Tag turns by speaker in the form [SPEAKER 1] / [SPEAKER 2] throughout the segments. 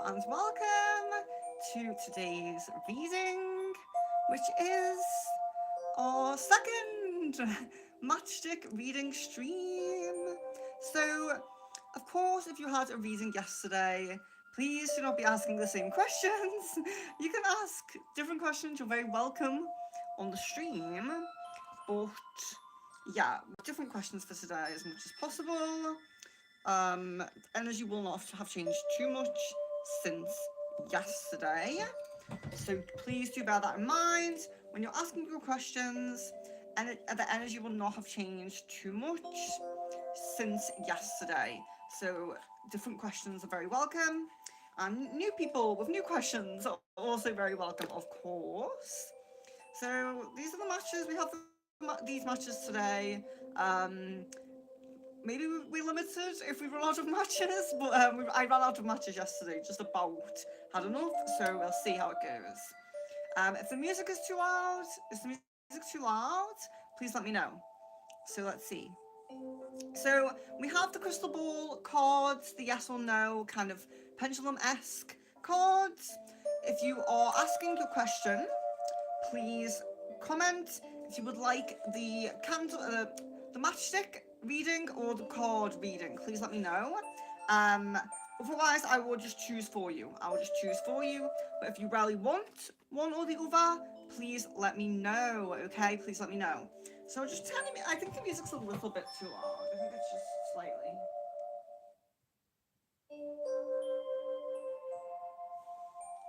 [SPEAKER 1] and welcome to today's reading, which is our second matchstick reading stream. So, of course, if you had a reading yesterday, please do not be asking the same questions. You can ask different questions, you're very welcome on the stream, but yeah, different questions for today as much as possible. Energy will not have changed too much since yesterday, so please do bear that in mind when you're asking your questions. And the energy will not have changed too much since yesterday, so different questions are very welcome, and new people with new questions are also very welcome, of course. So these are the matches. We have these matches today. Maybe we're limited if we run out of matches, but I ran out of matches yesterday, just about had enough, so we'll see how it goes. If the music is too loud, please let me know. So let's see. So we have the crystal ball cards, the yes or no kind of pendulum-esque cards. If you are asking your question, please comment if you would like the the matchstick reading or the card reading. Please let me know. Otherwise, I will just choose for you. But if you really want one or the other, please let me know. Okay, please let me know. So just telling me, I think the music's a little bit too loud. I think it's just slightly.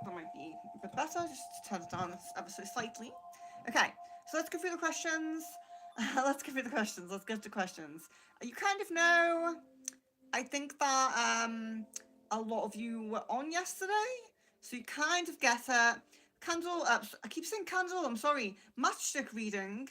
[SPEAKER 1] That might be a bit better. Just turn it down ever so slightly. Okay, so let's go through the questions. Let's get to questions. You kind of know, I think that a lot of you were on yesterday, so you kind of get a candle. I keep saying candle. I'm sorry. Matchstick reading.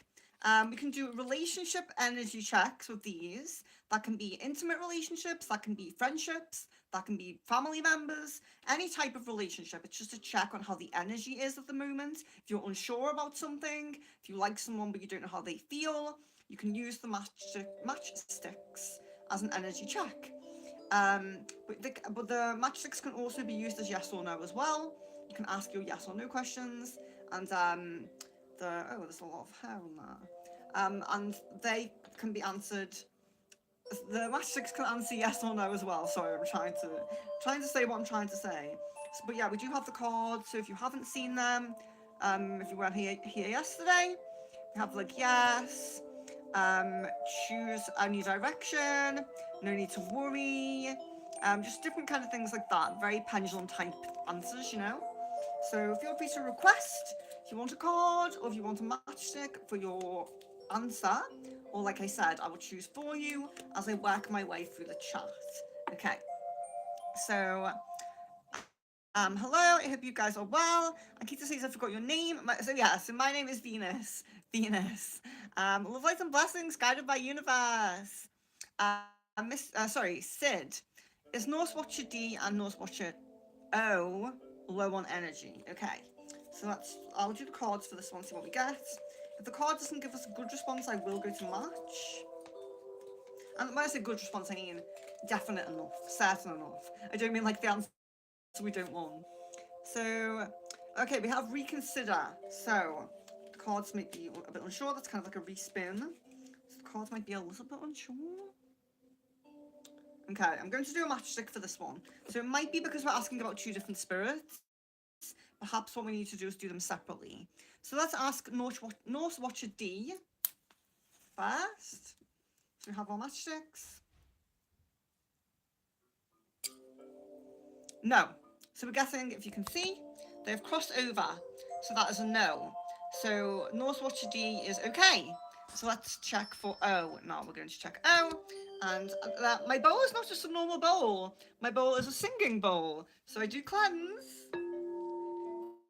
[SPEAKER 1] We can do relationship energy checks with these. That can be intimate relationships. That can be friendships. That can be family members. Any type of relationship. It's just a check on how the energy is at the moment. If you're unsure about something, if you like someone but you don't know how they feel, you can use the matchsticks as an energy check. But the matchsticks can also be used as yes or no as well. You can ask your yes or no questions, and there's a lot of hair on there. And they can be answered. The matchsticks can answer yes or no as well. Sorry, I'm trying to say what I'm trying to say. But yeah, we do have the cards. So if you haven't seen them, if you weren't here yesterday, we have like yes, choose a new direction, no need to worry, just different kind of things like that. Very pendulum type answers, you know. So feel free to request if you want a card or if you want a matchstick for your answer, or like I said, I will choose for you as I work my way through the chat. Okay, so hello, I hope you guys are well. Akita says I forgot your name. So my name is Venus. Love, light and blessings guided by universe. Sid. Is Norse Watcher D and Norse Watcher O low on energy? Okay, so I'll do the cards for this one, see what we get. If the card doesn't give us a good response, I will go to match. And when I say good response, I mean definite enough, certain enough. I don't mean like the answer we don't want. So, okay, we have reconsider. So, the cards might be a bit unsure. That's kind of like a respin. So the cards might be a little bit unsure. Okay, I'm going to do a matchstick for this one. So it might be because we're asking about two different spirits. Perhaps what we need to do is do them separately. So let's ask Norse Watcher D first. So we have our matchsticks. No. So we're guessing, if you can see, they have crossed over. So that is a no. So Norse Watcher D is okay. So let's check for O. Now we're going to check O. And my bowl is not just a normal bowl. My bowl is a singing bowl. So I do cleanse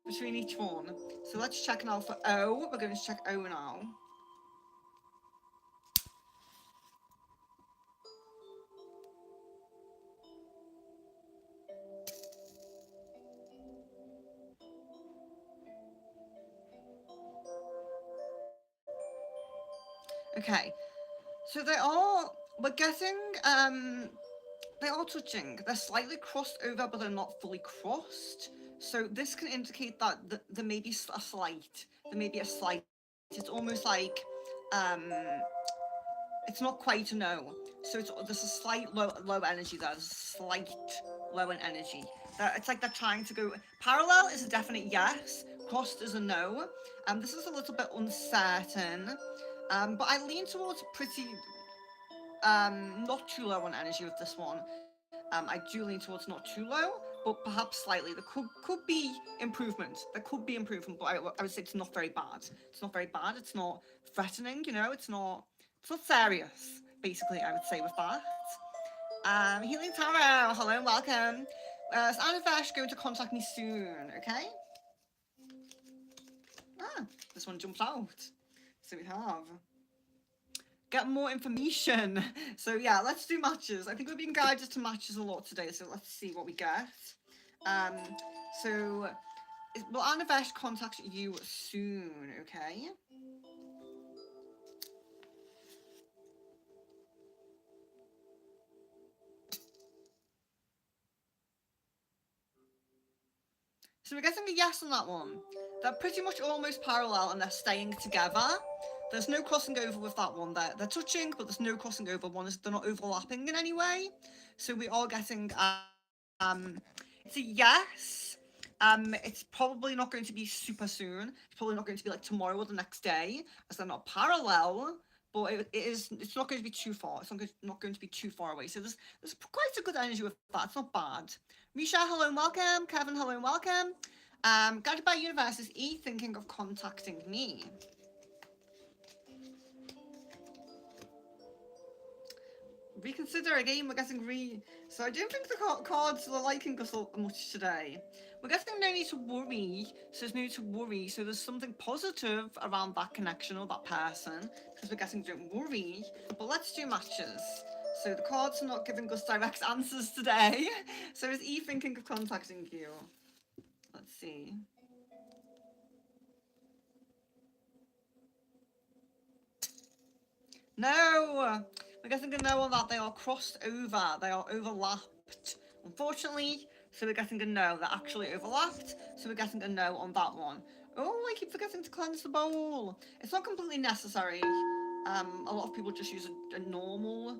[SPEAKER 1] between each one. So let's check now for O. We're going to check O now. Okay. So we're getting They are touching. They're slightly crossed over, but they're not fully crossed. So this can indicate that there may be a slight. There may be a slight. It's almost like, um, it's not quite a no. So there's a slight low energy there. There's a slight low in energy. It's like they're trying to go. Parallel is a definite yes. Crossed is a no. This is a little bit uncertain. But I lean towards pretty not too low on energy with this one. I do lean towards not too low, but perhaps slightly. There could be improvement. There could be improvement, but I would say it's not very bad. It's not very bad. It's not threatening. You know, it's not serious. Basically, I would say with that. Healing Tarot, hello and welcome. Is Anifesh going to contact me soon? Okay. This one jumped out. So we have. Get more information. So yeah, let's do matches. I think we're being guided to matches a lot today, so let's see what we get. So will Anavesh contact you soon, okay? So we're getting a yes on that one. They're pretty much almost parallel and they're staying together. There's no crossing over with that one. They're touching, but there's no crossing over. They're not overlapping in any way. So we are getting it's a yes. It's probably not going to be super soon. It's probably not going to be like tomorrow or the next day, as they're not parallel. But it's not going to be too far. It's not going to be too far away. So there's quite a good energy with that. It's not bad. Misha, hello and welcome. Kevin, hello and welcome. Guided by Universe, is E thinking of contacting me? Reconsider again. We're getting so I don't think the cards are liking us much today. We're getting no need to worry. So there's no need to worry. So there's something positive around that connection or that person, because we're getting don't worry. But let's do matches. So the cards are not giving us direct answers today. So is E thinking of contacting you? Let's see. No! We're getting a no on that. They are crossed over. They are overlapped. Unfortunately, so we're getting a no. They're actually overlapped. So we're getting a no on that one. Oh, I keep forgetting to cleanse the bowl. It's not completely necessary. A lot of people just use a normal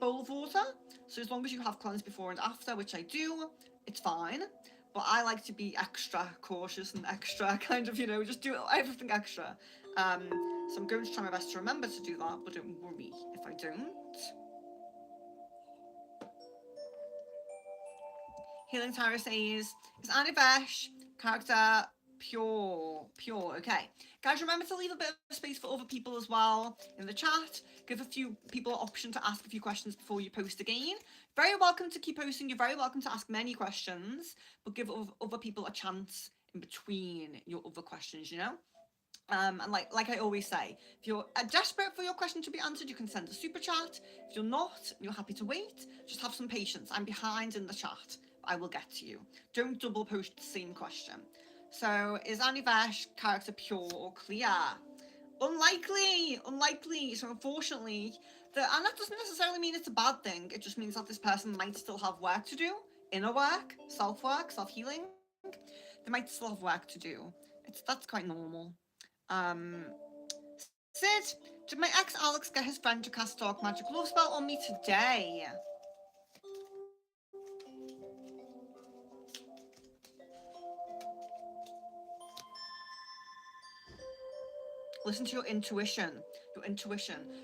[SPEAKER 1] bowl of water. So as long as you have cleansed before and after, which I do, it's fine. But I like to be extra cautious and extra kind of, just do everything extra. So I'm going to try my best to remember to do that, but don't worry if I don't. Healing Tara says, is Anivesh character pure? Okay. Guys, remember to leave a bit of space for other people as well in the chat. Give a few people an option to ask a few questions before you post again. Very welcome to keep posting. You're very welcome to ask many questions, but give other people a chance in between your other questions, And like I always say, if you're desperate for your question to be answered, you can send a super chat. If you're not, and you're happy to wait, just have some patience. I'm behind in the chat. I will get to you. Don't double post the same question. So, is Anivesh character pure or clear? Unlikely. So unfortunately, and that doesn't necessarily mean it's a bad thing. It just means that this person might still have work to do. Inner work, self-healing. They might still have work to do. That's quite normal. Sid, did my ex Alex get his friend to cast Dark Magic Love spell on me today? Listen to your intuition.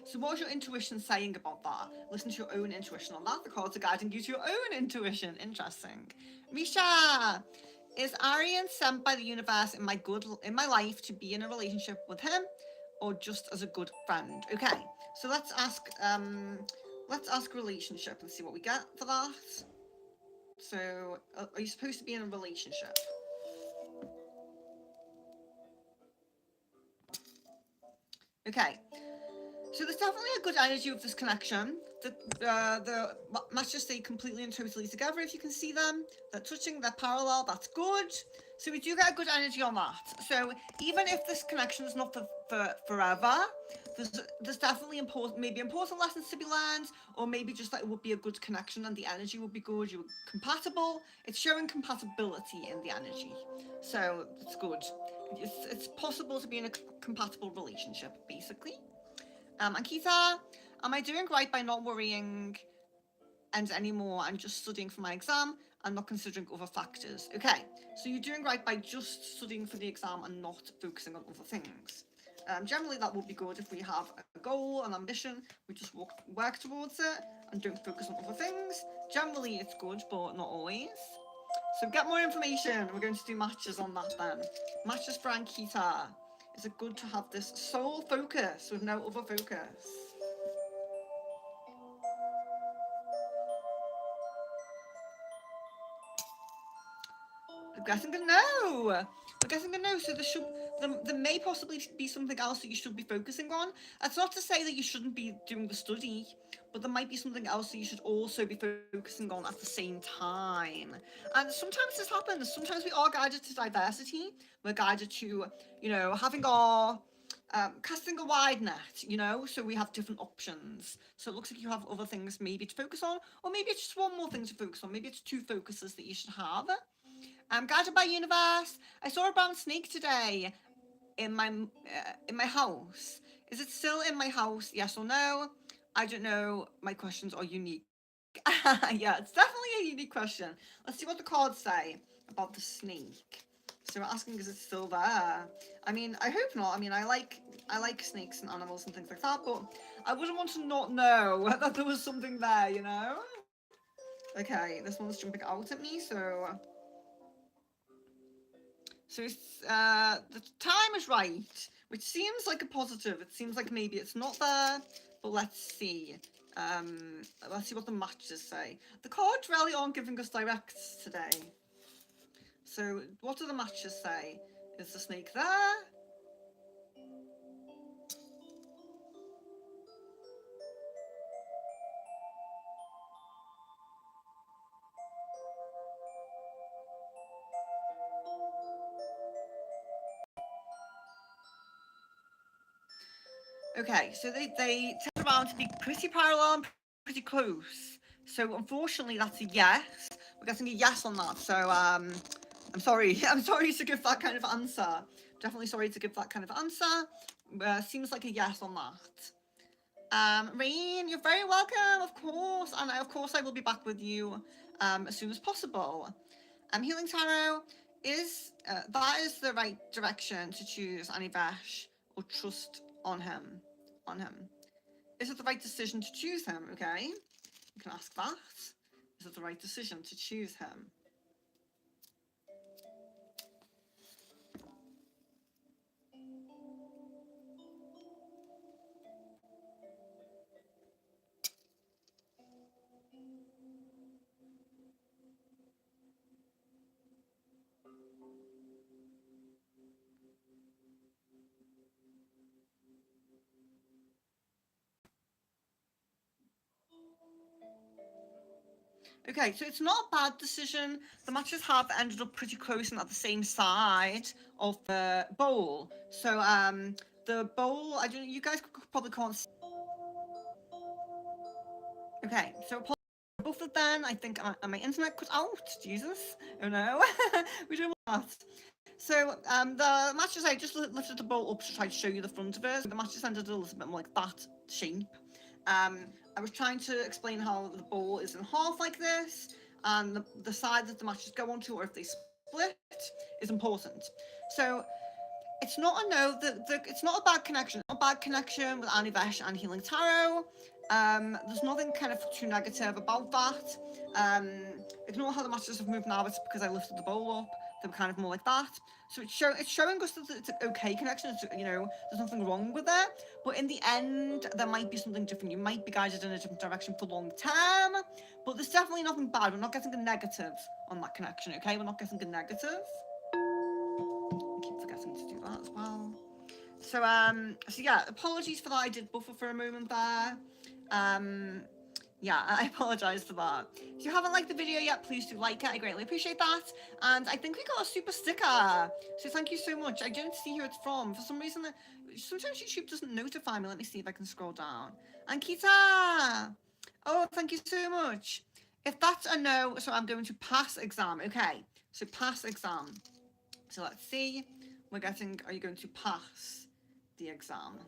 [SPEAKER 1] So what is your intuition saying about that? Listen to your own intuition on that. The cards are guiding you to your own intuition. Interesting. Misha, is Arian sent by the universe in my life to be in a relationship with him, or just as a good friend? Okay, so let's ask relationship and see what we get for that. So, are you supposed to be in a relationship? Okay, so there's definitely a good energy of this connection. The matches stay completely and totally together. If you can see them, they're touching, they're parallel. That's good. So we do get a good energy on that. So even if this connection is not for forever. There's definitely important lessons to be learned, or maybe just that it would be a good connection and the energy would be good. You were compatible. It's showing compatibility in the energy, so it's good. It's possible to be in a compatible relationship, basically. And Keita, am I doing right by not worrying and anymore and just studying for my exam and not considering other factors? Okay, so you're doing right by just studying for the exam and not focusing on other things. Generally, that would be good if we have a goal, an ambition, we just work towards it and don't focus on other things. Generally, it's good, but not always. So get more information. We're going to do matches on that then. Matches for Ankita. Is it good to have this sole focus with no other focus? I'm guessing a no. I'm guessing a no. So there may possibly be something else that you should be focusing on. That's not to say that you shouldn't be doing the study, but there might be something else that you should also be focusing on at the same time. And sometimes this happens. Sometimes we are guided to diversity. We're guided to, having our casting a wide net, so we have different options. So it looks like you have other things maybe to focus on, or maybe it's just one more thing to focus on. Maybe it's two focuses that you should have. Guided by universe. I saw a brown snake today in my house. Is it still in my house? Yes or no? I don't know. My questions are unique. Yeah, it's definitely a unique question. Let's see what the cards say about the snake. So we're asking, is it still there? I mean, I hope not. I mean, I like snakes and animals and things like that, but I wouldn't want to not know that there was something there, Okay, this one's jumping out at me, so it's, the time is right, which seems like a positive. It seems like maybe it's not there, but let's see. Let's see what the matches say. The cards really aren't giving us directs today. So what do the matches say? Is the snake there? Okay, so they tend around to be pretty parallel and pretty close. So unfortunately, that's a yes. We're getting a yes on that. So I'm sorry. I'm sorry to give that kind of answer. Definitely sorry to give that kind of answer. Seems like a yes on that. Rain, you're very welcome, of course, and of course I will be back with you as soon as possible. Healing Tarot is that is the right direction to choose Anivesh or trust on him. Is it the right decision to choose him? Okay, you can ask that. Is it the right decision to choose him? Okay, so it's not a bad decision. The matches have ended up pretty close and at the same side of the bowl. So the bowl, I don't. You guys probably can't see. Okay, so both of them, I think, my internet cut out. Jesus, oh no, we don't want that. So the matches, I just lifted the bowl up to try to show you the front of it. The matches ended a little bit more like that shape. I was trying to explain how the bowl is in half like this, and the side that the matches go onto, or if they split, is important. So it's not a no. It's not a bad connection. Not a bad connection with Anivesh and Healing Tarot. There's nothing kind of too negative about that. Ignore how the matches have moved now. It's because I lifted the bowl up. They were kind of more like that. So it's showing us that it's an okay connection. It's, there's nothing wrong with it. But in the end, there might be something different. You might be guided in a different direction for long term. But there's definitely nothing bad. We're not getting a negative on that connection. Okay, we're not getting a negative. I keep forgetting to do that as well. So yeah, apologies for that. I did buffer for a moment there. Yeah, I apologize for that. If you haven't liked the video yet, please do like it. I greatly appreciate that. And I think we got a super sticker. So thank you so much. I didn't see who it's from. For some reason, sometimes YouTube doesn't notify me. Let me see if I can scroll down. Ankita! Oh, thank you so much. If that's a no, so I'm going to pass exam. Okay, so pass exam. So let's see. We're getting, are you going to pass the exam?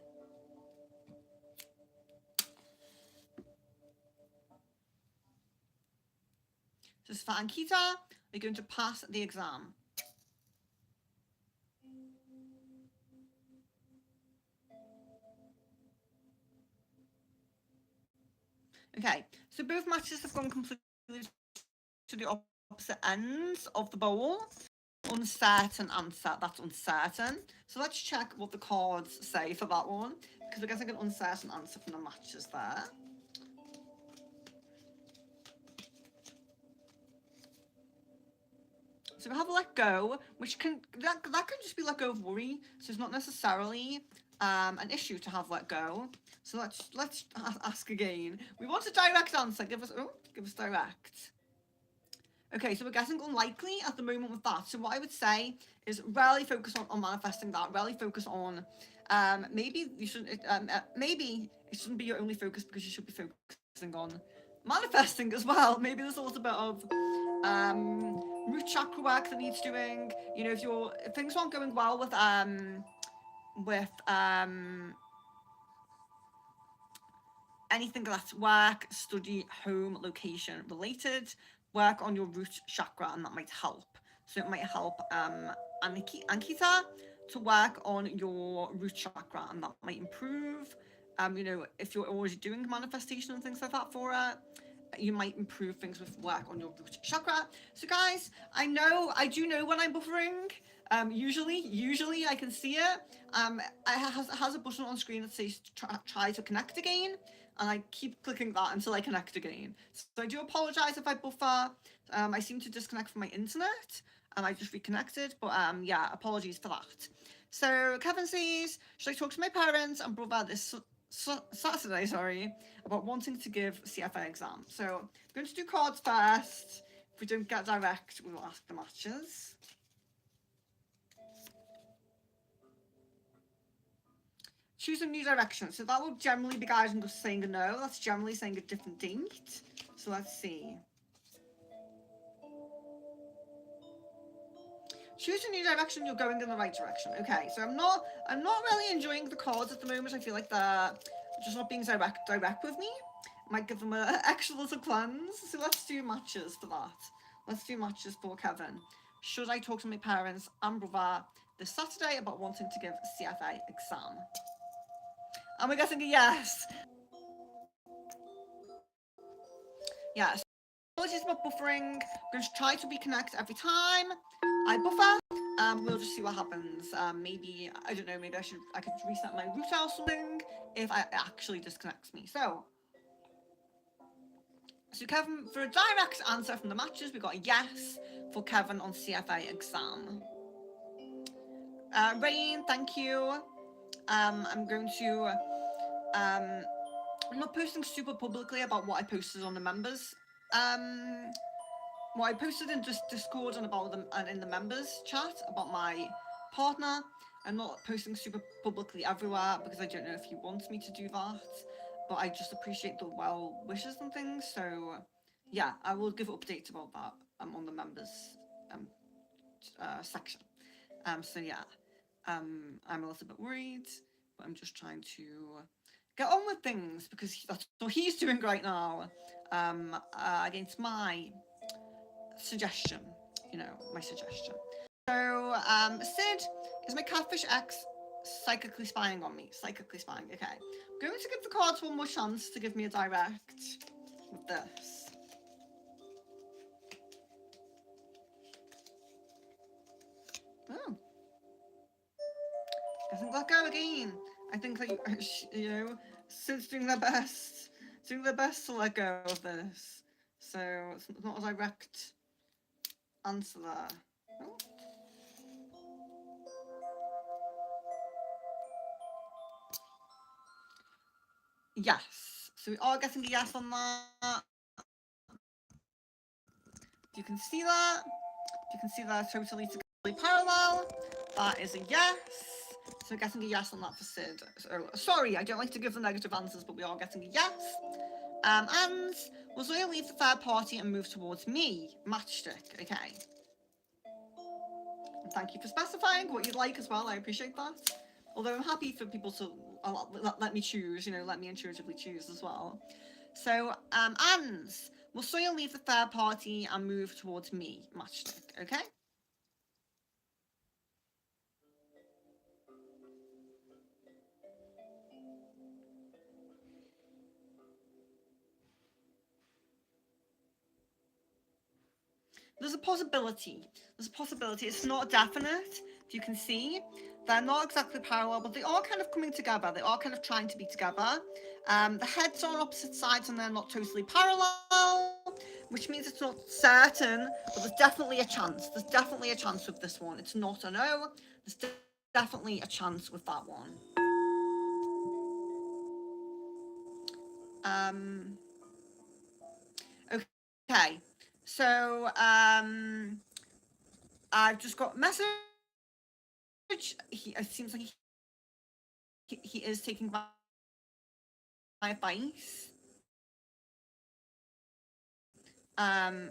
[SPEAKER 1] So for Ankita, are you going to pass the exam? Okay, so both matches have gone completely to the opposite ends of the bowl. Uncertain answer, that's uncertain. So let's check what the cards say for that one, because we're getting an uncertain answer from the matches there. So we have let go, which can that can just be let go of worry. So it's not necessarily an issue to have let go. So let's ask again. We want a direct answer. Give us direct. Okay, so we're getting unlikely at the moment with that. So what I would say is really focus on manifesting that. Really focus on maybe you shouldn't maybe it shouldn't be your only focus, because you should be focusing on manifesting as well. Maybe there's a little bit of root chakra work that needs doing. You know, if things aren't going well with anything that's work, study, home, location related, work on your root chakra, and that might help. So it might help Ankita to work on your root chakra, and that might improve. You know, if you're already doing manifestation and things like that for it, you might improve things with work on your root chakra. So guys, I do know when I'm buffering. Usually I can see it. It has a button on screen that says try to connect again, and I keep clicking that until I connect again. So I do apologize if I buffer. I seem to disconnect from my internet, and I just reconnected. But yeah, apologies for that. So Kevin says, should I talk to my parents and brother this Saturday, about wanting to give CFA exam? So I'm going to do cards first. If we don't get direct, we will ask the matches. Choose a new direction. So that will generally be guiding us saying a no. That's generally saying a different date. So let's see. Choose a new direction, you're going in the right direction. Okay, so I'm not really enjoying the cards at the moment. I feel like they're just not being direct with me. Might give them an extra little cleanse. So let's do matches for that. Let's do matches for Kevin. Should I talk to my parents and brother this Saturday about wanting to give a CFA exam? And we're getting a yes. Yes. Apologies about buffering. I'm going to try to reconnect every time I buffer. We'll just see what happens. Maybe, I don't know, maybe I could reset my router or something if it actually disconnects me. So Kevin, for a direct answer from the matches, we got a yes for Kevin on CFA exam. Rain, thank you. I'm going to, I'm not posting super publicly about what I posted on the members. What I posted in just Discord and about them and in the members chat about my partner. I'm not posting super publicly everywhere because I don't know if he wants me to do that, but I just appreciate the well wishes and things. So yeah, I will give updates about that on the members section. So yeah, I'm a little bit worried, but I'm just trying to get on with things because that's what he's doing right now against my suggestion, my suggestion. So, Sid, is my catfish ex psychically spying on me? Psychically spying, okay. I'm going to give the cards one more chance to give me a direct with this. Oh. Doesn't let go again. I think that, Sid's doing their best. Doing their best to let go of this. So, it's not a direct answer there. Oh. Yes. So we are getting a yes on that. You can see that. You can see that totally parallel. That is a yes. So we're getting a yes on that for Sid. So, sorry, I don't like to give the negative answers, but we are getting a yes. And will Zoya leave the third party and move towards me? Matchstick, okay. And thank you for specifying what you'd like as well, I appreciate that. Although I'm happy for people to let me choose, let me intuitively choose as well. So, and will Zoya leave the third party and move towards me? Matchstick, okay. There's a possibility. It's not definite. If you can see, they're not exactly parallel, but they are kind of coming together. They are kind of trying to be together. The heads are on opposite sides and they're not totally parallel, which means it's not certain, but there's definitely a chance. There's definitely a chance with this one. It's not a no. There's definitely a chance with that one. Okay. So, I've just got a message. It seems like he is taking my advice. Let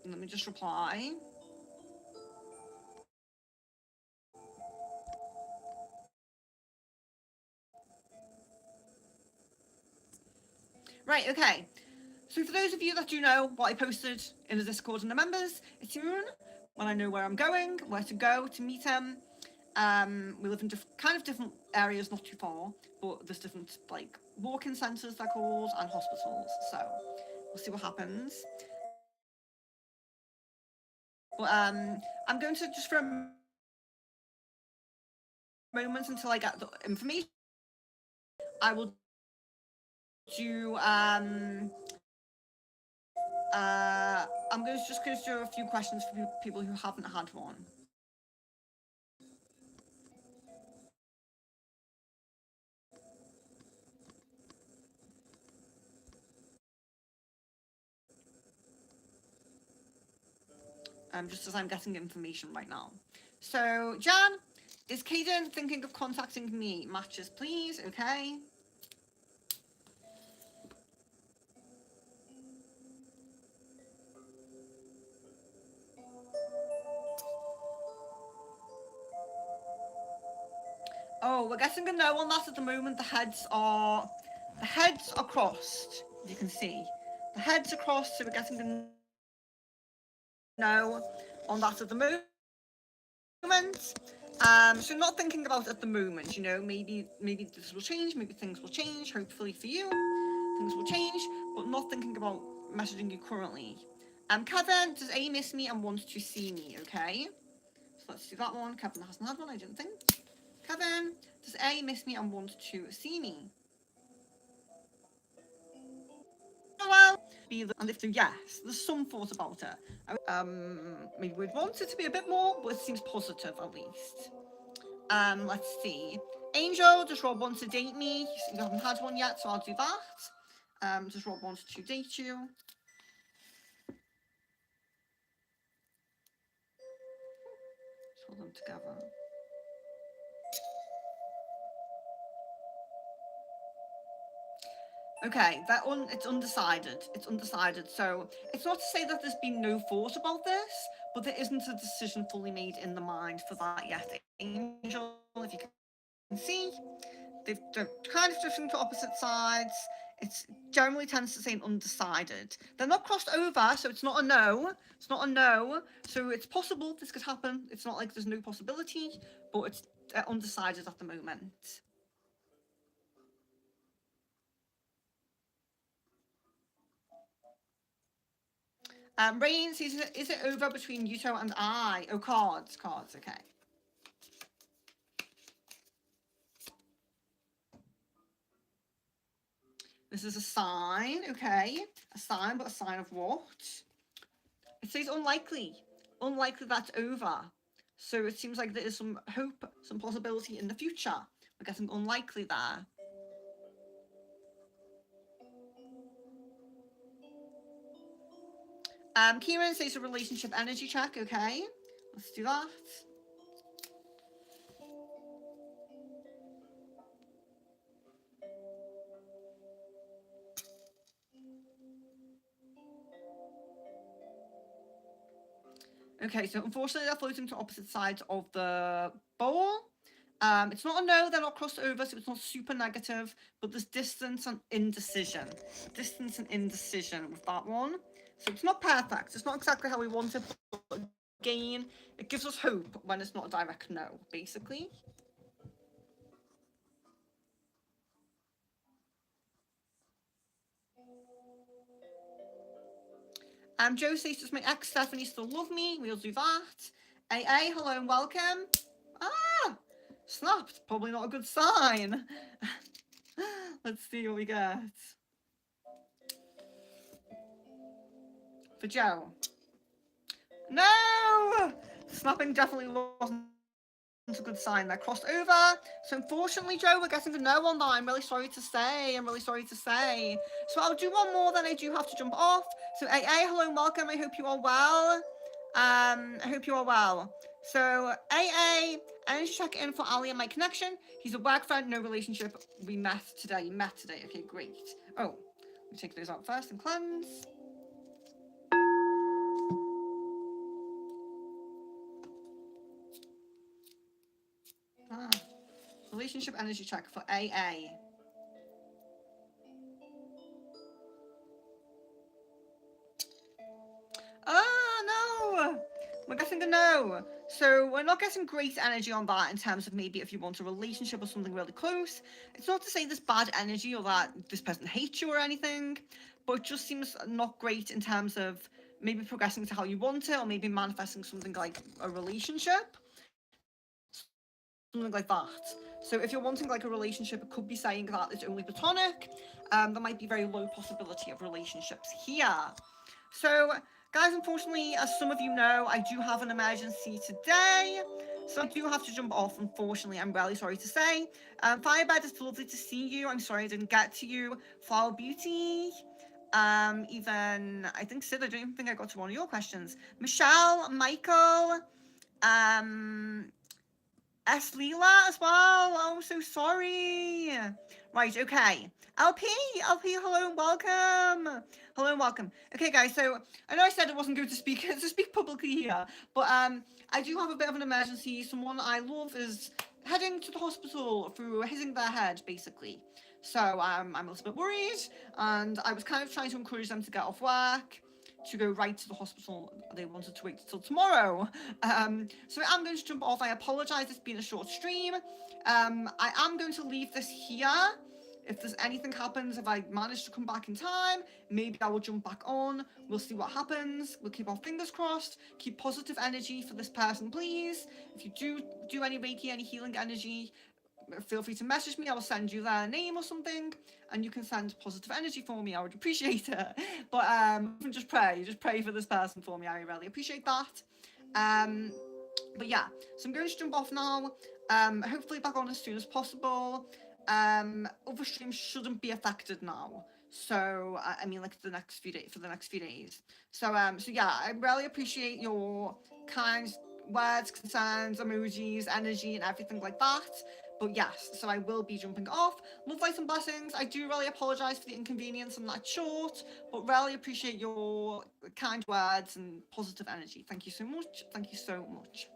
[SPEAKER 1] me just reply. Right, okay. So for those of you that do know what I posted in the Discord and the members, it's soon when I know where I'm going, where to go to meet him. We live in kind of different areas, not too far, but there's different like walk-in centres they're called and hospitals. So we'll see what happens. But I'm going to just for a moment until I get the information. I will do I'm just going to do a few questions for people who haven't had one. Just as I'm getting information right now. So, Jan, is Caden thinking of contacting me? Matches, please. Okay. Oh, we're getting a no on that at the moment. The heads are crossed. You can see the heads are crossed, so we're getting a no on that at the moment. So not thinking about it at the moment. Maybe this will change. Maybe things will change. Hopefully for you, things will change. But not thinking about messaging you currently. Kevin, does A miss me and wants to see me? Okay. So let's do that one. Kevin hasn't had one, I don't think. Kevin, does A miss me and want to see me? Oh, well, and if so, yes, there's some thought about it. Maybe we'd want it to be a bit more, but it seems positive at least. Let's see. Angel, does Rob want to date me? You haven't had one yet, so I'll do that. Does Rob want to date you? Let's hold them together. Okay, it's undecided. It's undecided. So it's not to say that there's been no thought about this, but there isn't a decision fully made in the mind for that yet. Angel, if you can see, they're kind of drifting to opposite sides. It's generally tends to say undecided. They're not crossed over, so it's not a no. It's not a no. So it's possible this could happen. It's not like there's no possibility, but it's undecided at the moment. Rains, is it over between Yuto and I? Oh, cards, okay. This is a sign, okay. A sign, but a sign of what? It says unlikely. Unlikely that's over. So it seems like there is some hope, some possibility in the future. We're getting unlikely there. Kieran says a relationship energy check, okay. Let's do that. Okay, so unfortunately they're floating to opposite sides of the bowl. It's not a no, they're not crossed over, so it's not super negative, but there's distance and indecision. Distance and indecision with that one. So it's not perfect. It's not exactly how we want it, but again, it gives us hope when it's not a direct no, basically. Joe says, does my ex Stephanie still love me? We'll do that. AA, hello and welcome. Ah, snapped. Probably not a good sign. Let's see what we get. For Joe. No! Snapping definitely wasn't a good sign. They're crossed over. So unfortunately, Joe, we're getting a no on that. I'm really sorry to say. I'm really sorry to say. So I'll do one more, then I do have to jump off. So AA, hello and welcome. I hope you are well. I hope you are well. So AA, energy check in for Ali and my connection. He's a work friend, no relationship. We met today. Okay, great. Oh, let me take those out first and cleanse. Relationship energy check for AA. No! We're getting a no. So we're not getting great energy on that in terms of maybe if you want a relationship or something really close. It's not to say there's bad energy or that this person hates you or anything, but it just seems not great in terms of maybe progressing to how you want it or maybe manifesting something like a relationship. Something like that. So if you're wanting like a relationship, it could be saying that it's only platonic. There might be very low possibility of relationships here. So, guys, unfortunately, as some of you know, I do have an emergency today. So I do have to jump off, unfortunately. I'm really sorry to say. Firebird, it's lovely to see you. I'm sorry I didn't get to you. Flower Beauty. Even, I think, Sid, I don't even think I got to one of your questions. Michelle, Michael, S. Leela as well. Oh, I'm so sorry. Right, okay. LP, hello and welcome. Hello and welcome. Okay, guys, so I know I said I wasn't going to speak publicly here, but I do have a bit of an emergency. Someone I love is heading to the hospital through hitting their head, basically. So I'm a little bit worried, and I was kind of trying to encourage them to get off work to go right to the hospital. They wanted to wait till tomorrow. So I'm going to jump off. I apologize, it's been a short stream. I am going to leave this here. If there's anything happens, if I manage to come back in time, maybe I will jump back on. We'll see what happens. We'll keep our fingers crossed. Keep positive energy for this person, please. If you do any Reiki, any healing energy, feel free to message me. I will send you their name or something, and you can send positive energy for me. I would appreciate it. But just pray for this person for me. I really appreciate that. But yeah, so I'm going to jump off now. Hopefully back on as soon as possible. Other streams shouldn't be affected now. So I mean, like for the next few days. So yeah, I really appreciate your kind words, concerns, emojis, energy, and everything like that. But yes, so I will be jumping off. Love, light, and blessings. I do really apologise for the inconvenience and that short, but really appreciate your kind words and positive energy. Thank you so much. Thank you so much.